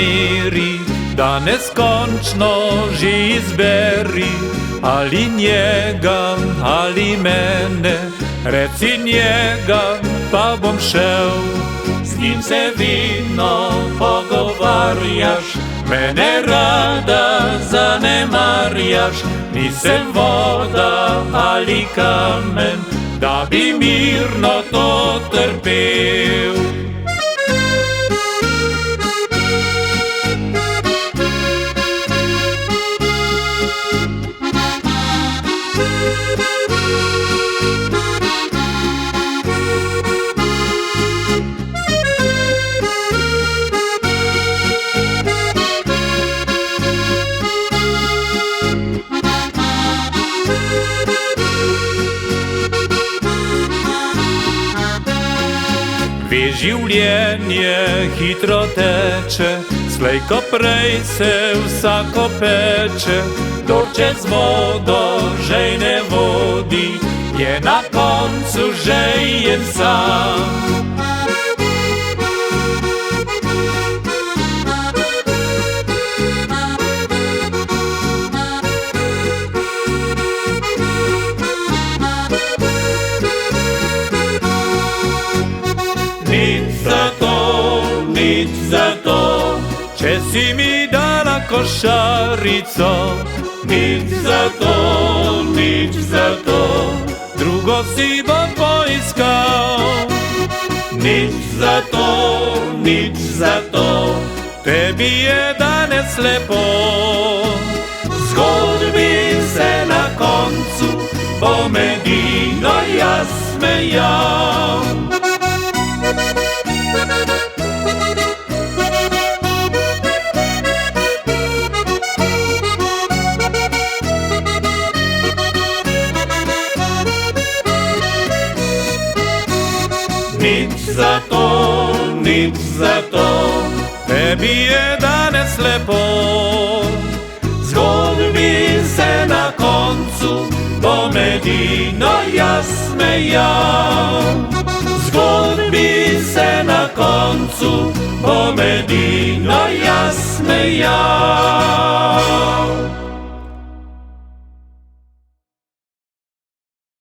zamiri, da neskončno že izberi, ali njega, ali mene, reci njega, pa bom šel. Z njim se vidno pogovarjaš, mene rada zanemarjaš, nisem voda ali kamen, da bi mirno to trpel. Veš, življenje hitro teče, slej ko prej se vsako peče. Kdor čez vodo žej ne vodi, je na koncu žejen sam. Nič za to, če si mi dala košarico. Nič za to, drugo si bom poiskal. Nič za to, tebi je danes lepo. Zgodbi se na koncu bom edino jaz smejal. Nič za to, tebi je danes lepo. Zgodbi se na koncu bom edino jaz smejal. Zgodbi se na koncu bom edino jaz smejal.